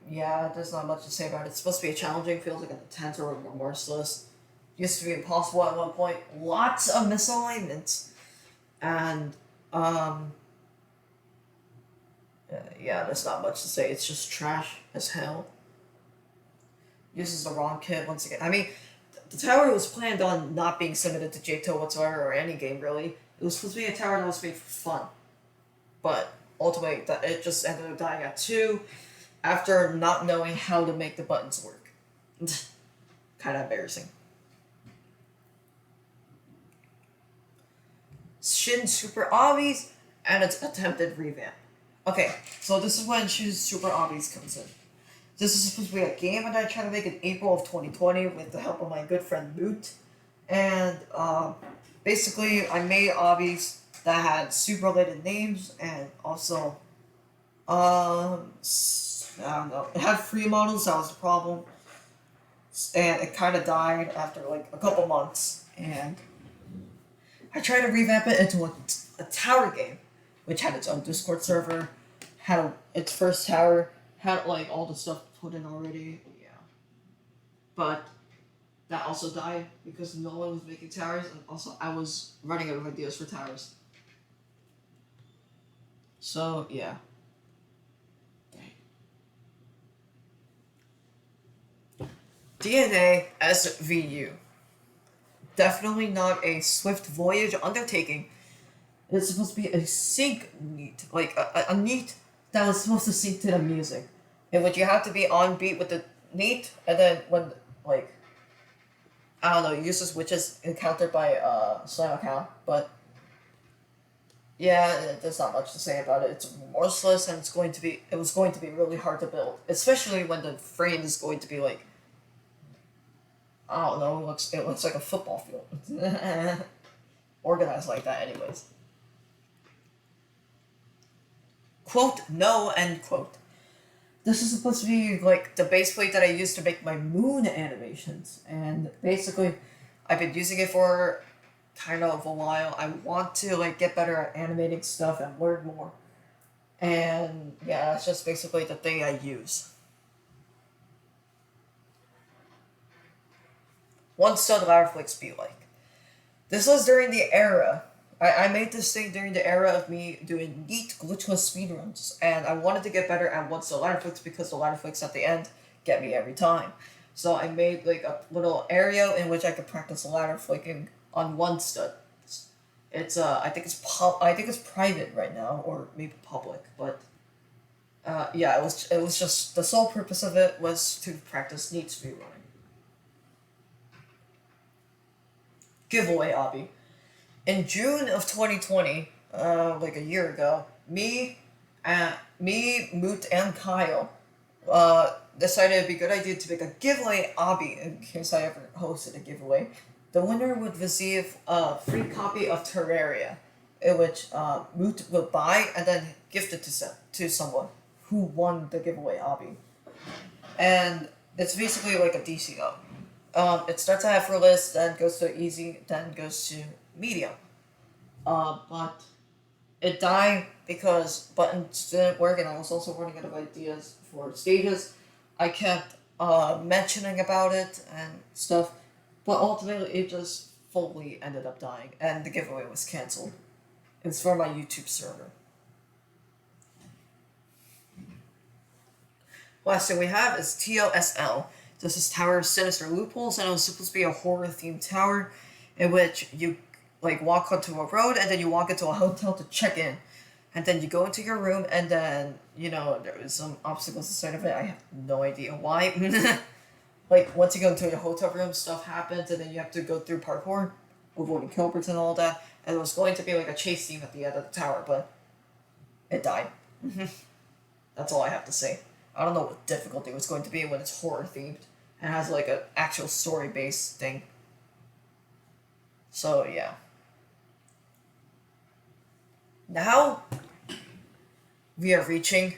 yeah, there's not much to say about it. It's supposed to be a challenging, feels like an intense or remorseless. Used to be impossible at one point. Lots of misalignments. And, yeah, there's not much to say. It's just trash as hell. Uses the wrong kit once again. I mean, the tower was planned on not being submitted to JTO whatsoever or any game really. It was supposed to be a tower that was made for fun. But ultimately, it just ended up dying at 2 after not knowing how to make the buttons work. Kind of embarrassing. Shin Super Obbies and its attempted revamp. Okay, so this is when Shin Super Obbies comes in. This is supposed to be a game that I tried to make in April of 2020 with the help of my good friend Moot. And basically, I made obbies that had soup-related names and also, I don't know, it had free models, that was the problem. And it kind of died after like a couple months. And I tried to revamp it into a tower game, which had its own Discord server, had its first tower, had like all the stuff put in already, yeah. But that also died because no one was making towers, and also I was running out of ideas for towers. So yeah. DNA SVU. Definitely not a swift voyage undertaking. It's supposed to be a sync NEAT, like a NEAT that was supposed to sync to the music, in which you have to be on beat with the NEAT, and then when like I don't know, uses which is encountered by slam account, but yeah, there's not much to say about it. It's remorseless, and it was going to be really hard to build, especially when the frame is going to be like I don't know, it looks like a football field. Organized like that anyways. Quote, no, end quote. This is supposed to be like the base plate that I used to make my moon animations, and basically I've been using it for kind of a while. I want to like get better at animating stuff and learn more. And yeah, that's just basically the thing I use. One stud ladder flicks be like. This was during the era. I made this thing during the era of me doing neat glitchless speedruns, and I wanted to get better at one stud ladder flicks because the ladder flicks at the end get me every time. So I made like a little area in which I could practice ladder flicking on one stud. It's I think it's private right now, or maybe public, but yeah, it was just the sole purpose of it was to practice neat speedrunning. Giveaway obby. In June of 2020, like a year ago, me, Moot, and Kyle decided it'd be a good idea to make a giveaway obby in case I ever hosted a giveaway. The winner would receive a free copy of Terraria, in which Moot would buy and then gift it to someone who won the giveaway obby. And It's basically like a DCO. It starts at effortless, then goes to easy, then goes to medium. But it died because buttons didn't work, and I was also running out of ideas for stages. I kept mentioning about it and stuff, but ultimately it just fully ended up dying, and the giveaway was canceled. It's for my YouTube server. Last thing we have is TOSL. This is Tower of Sinister Loopholes, and it was supposed to be a horror themed tower in which you like walk onto a road and then you walk into a hotel to check in. And then you go into your room and then, there is some obstacles inside of it. I have no idea why. Like, once you go into your hotel room, stuff happens and then you have to go through parkour, avoiding culprits and all that. And it was going to be like a chase scene at the end of the tower, but it died. That's all I have to say. I don't know what difficulty it was going to be when it's horror themed and has like an actual story based thing. So yeah. Now we are reaching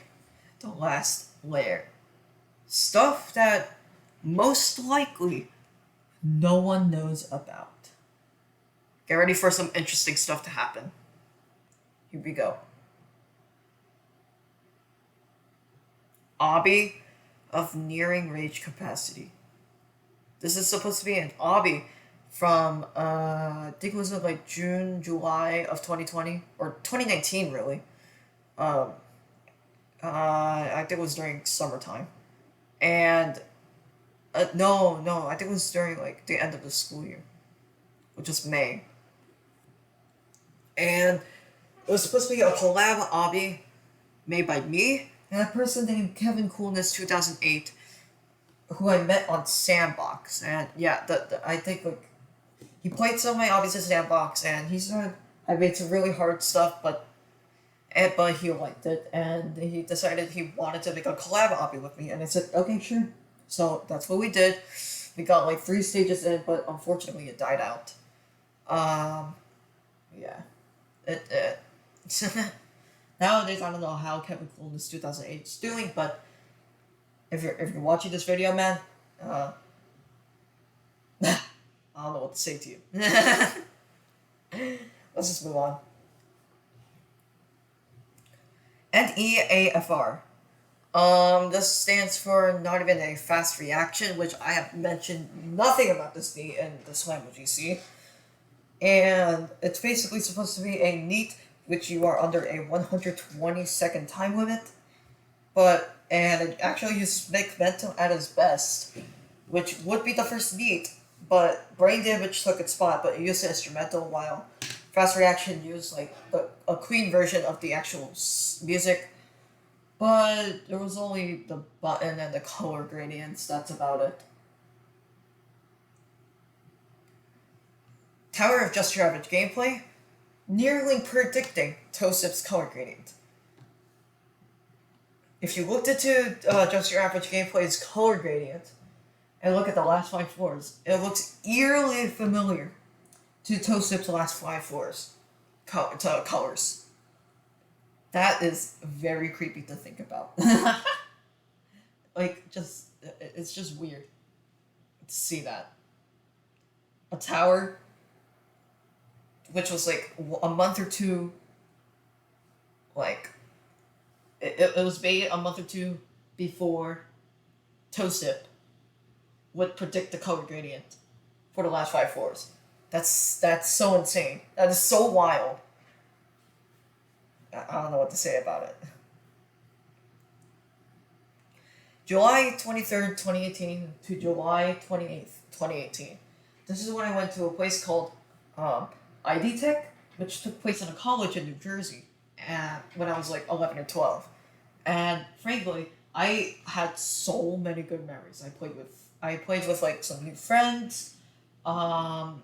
the last layer. Stuff that most likely no one knows about. Get ready for some interesting stuff to happen. Here we go. Obby of nearing rage capacity. This is supposed to be an obby from, I think it was like June, July of 2020, or 2019 really. I think it was during summertime. And, no, I think it was during like the end of the school year, which is May. And it was supposed to be a collab obby made by me and a person named Kevin Coolness 2008, who I met on Sandbox. And yeah, I think like he played some of my obbies in Sandbox, and he said I made some really hard stuff, but he liked it, and he decided he wanted to make a collab obby with me, and I said okay, sure. So that's what we did. We got like 3 stages in, but unfortunately it died out. Yeah, it nowadays I don't know how Kevin Coolness 2008 is doing, but if you're watching this video, man, I don't know what to say to you. Let's just move on. And EAFR. This stands for not even a fast reaction, which I have mentioned nothing about this knee in the Slam GC. And it's basically supposed to be a NEAT, which you are under a 120-second time limit. And it actually uses Mental at his best, which would be the first NEAT, but Brain Damage took its spot, but it used the instrumental, while Fast Reaction used like a clean version of the actual music. But there was only the button and the color gradients, that's about it. Tower of Just Your Average gameplay, nearly predicting Tosip's color gradient. If you looked into Just Your Average gameplay's color gradient and look at the last 5 floors, it looks eerily familiar to Tosip's last 5 floors colors. That is very creepy to think about. It's just weird to see that. A tower, which was like a month or two, like, it was made a month or two before Tosip would predict the color gradient for the last 5 floors. That's so insane. That is so wild. I don't know what to say about it. July 23rd, 2018 to July 28th, 2018. This is when I went to a place called UNEDITED, which took place in a college in New Jersey, and when I was like 11 or 12. And frankly, I had so many good memories. I played with like some new friends. I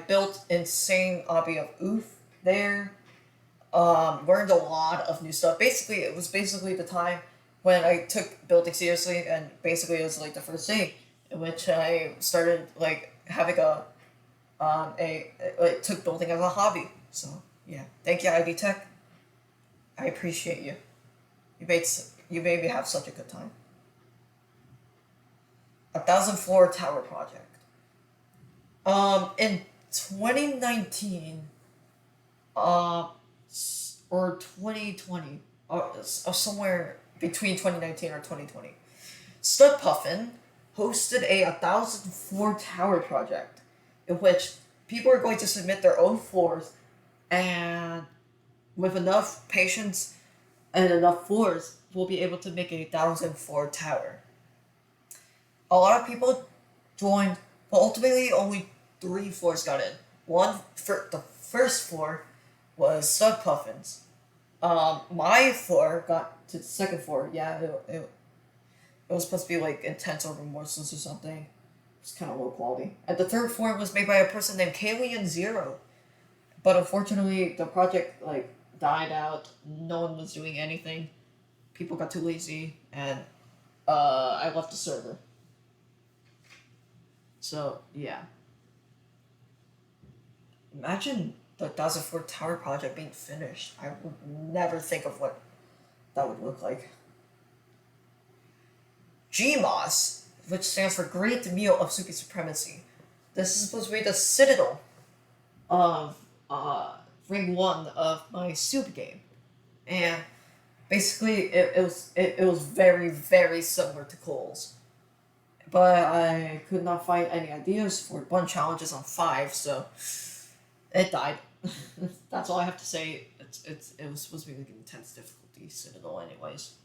built insane obby of oof there. Learned a lot of new stuff. Basically, it was basically the time when I took building seriously, and basically it was like the first day in which I started like having took building as a hobby. So yeah, thank you, ID Tech. I appreciate you. You made me have such a good time. 1,000 floor tower project. In 2019, uh, or 2020, or somewhere between 2019 or 2020, Stud Puffin hosted a 1,000 floor tower project in which people are going to submit their own floors, and with enough patience and enough floors, we'll be able to make a 1,000 floor tower. A lot of people joined, but ultimately only three floors got in. One for the first floor was Stud Puffin's. My floor got to the second floor. Yeah, it was supposed to be like intense or remorseless or something. It's kind of low quality. And the third floor was made by a person named Kalian Zero. But unfortunately, the project like died out. No one was doing anything. People got too lazy, and I left the server. So yeah, imagine the 1,000 floor tower project being finished. I would never think of what that would look like. GMOS, which stands for Great Meal of Super Supremacy. This is supposed to be the citadel of Ring 1 of my soup game. And basically, it was very, very similar to Cole's. But I could not find any ideas for one challenges on 5, so it died. That's all I have to say. It was supposed to be like an intense difficulty citadel anyways.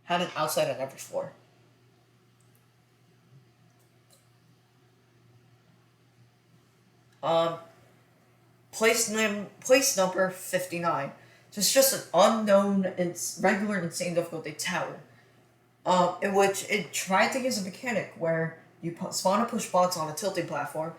Had an outside on every floor. Um, place number 59. So it's just an unknown, regular insane difficulty tower. In which it tried to use a mechanic where you spawn and push bots on a tilting platform,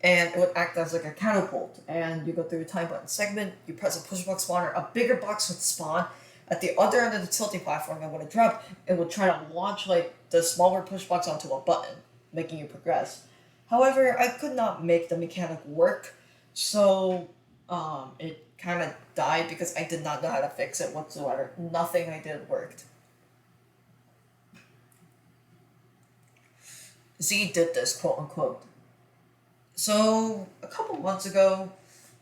and it would act as like a catapult. And you go through a time button segment, you press a push box spawner, a bigger box would spawn at the other end of the tilting platform, and when it dropped, it would try to launch like the smaller push box onto a button, making you progress. However, I could not make the mechanic work, so it kind of died because I did not know how to fix it whatsoever. Nothing I did worked. Z did this, quote unquote. So, a couple months ago,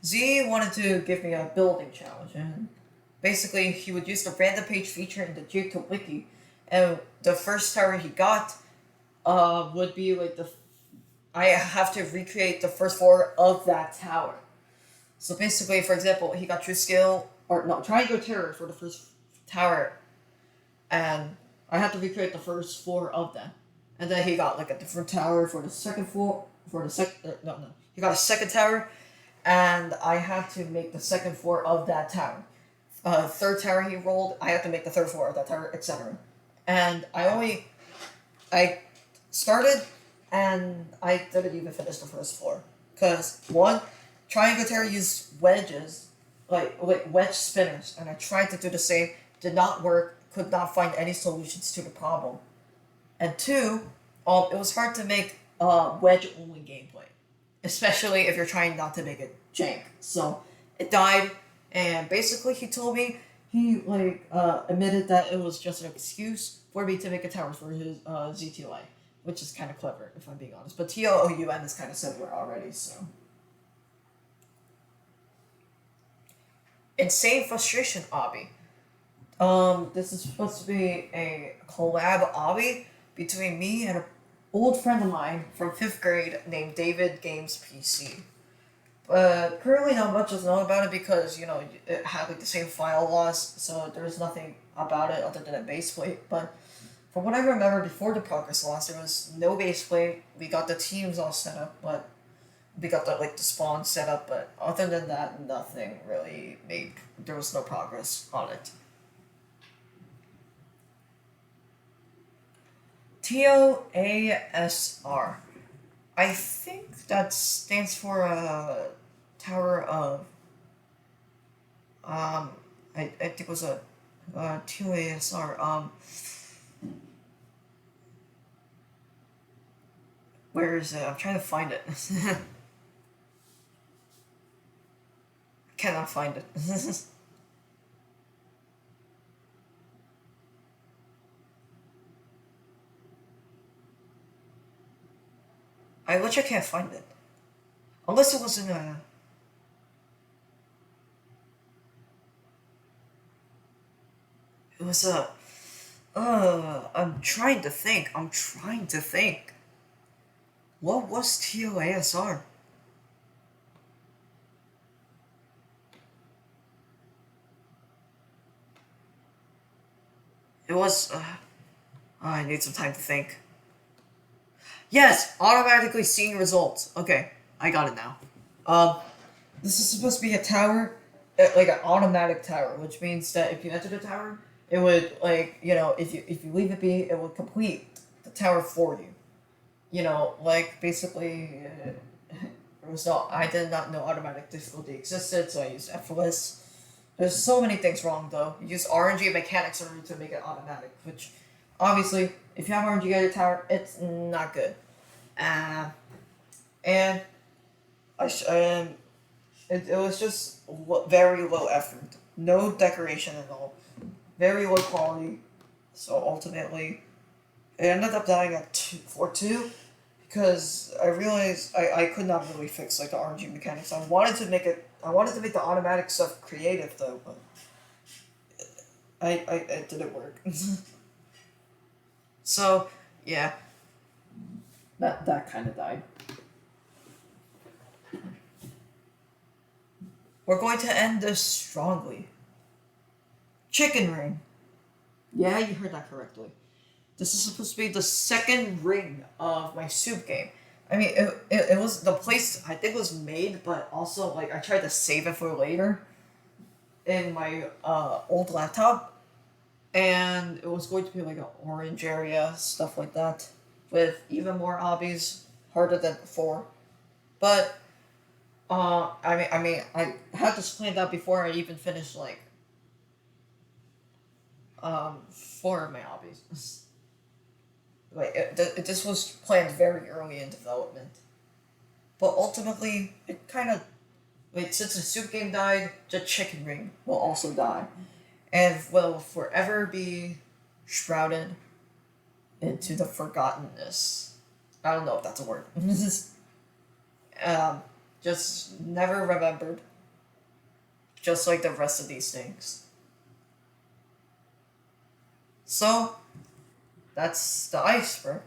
Z wanted to give me a building challenge, and basically, he would use the random page feature in the Jacob wiki, and the first tower he got would be like I have to recreate the first floor of that tower. So basically, for example, he got True Skill, or no, Triangle Terror for the first tower, and I had to recreate the first floor of that. And then he got like a different tower for the second floor, for the second, no, he got a second tower, and I had to make the second floor of that tower. Third tower he rolled, I had to make the third floor of that tower, etc. And I started, and I didn't even finish the first floor. Because, one, Triangle Terror used wedges, like wedge spinners, and I tried to do the same, did not work, could not find any solutions to the problem. And two, it was hard to make wedge-only gameplay, especially if you're trying not to make it jank. So it died, and basically he told me he admitted that it was just an excuse for me to make a tower for his ZTOI, which is kind of clever if I'm being honest. But TOOUN is kind of similar already, so. Insane Frustration Obby. This is supposed to be a collab obby between me and an old friend of mine from 5th grade named David Games PC. But currently not much is known about it because, it had like the same file loss, so there's nothing about it other than a base plate. But from what I remember before the progress loss, there was no base plate. We got the teams all set up, but we got the spawn set up, but other than that, nothing really there was no progress on it. TOASR. I think that stands for Tower of. I think it was a TOASR. Where is it? I'm trying to find it. Cannot find it. I literally can't find it. Unless it was in a... It was a... I'm trying to think. What was TOASR? It was... I need some time to think. Yes! Automatically seeing results. Okay, I got it now. This is supposed to be a tower, like an automatic tower, which means that if you enter the tower, it would, like, if you leave it be, it would complete the tower for you. Like, basically, I did not know automatic difficulty existed, so I used effortless. There's so many things wrong, though. You use RNG mechanics in order to make it automatic, which, obviously, if you have RNG at your tower, it's not good. And it was just very low effort. No decoration at all. Very low quality. So ultimately, it ended up dying at 4-2 because I realized I could not really fix like the RNG mechanics. I wanted to make the automatic stuff creative though, but it didn't work. So yeah, that kind of died. We're going to end this strongly. Chicken ring. Yeah, you heard that correctly. This is supposed to be the second ring of my soup game. I mean, it was the place I think was made, but also like I tried to save it for later in my old laptop, and it was going to be like an orange area, stuff like that, with even more obbies, harder than before. But I had this planned out before I even finished like 4 of my hobbies. Like this was planned very early in development, but ultimately it kind of since the soup game died, the chicken ring will also die, and will forever be shrouded into the forgottenness. I don't know if that's a word. Just never remembered. Just like the rest of these things. So, that's the iceberg.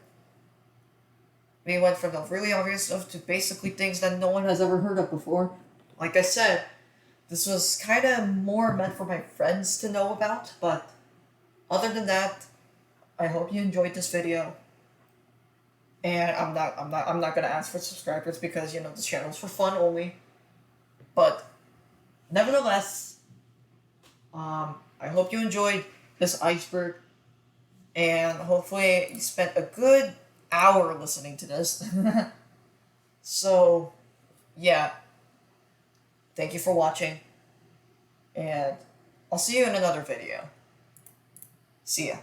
We went from the really obvious stuff to basically things that no one has ever heard of before. Like I said, this was kind of more meant for my friends to know about, but other than that, I hope you enjoyed this video. And I'm not gonna ask for subscribers because this channel is for fun only. But nevertheless, I hope you enjoyed this iceberg, and hopefully you spent a good hour listening to this. So, yeah. Thank you for watching, and I'll see you in another video. See ya.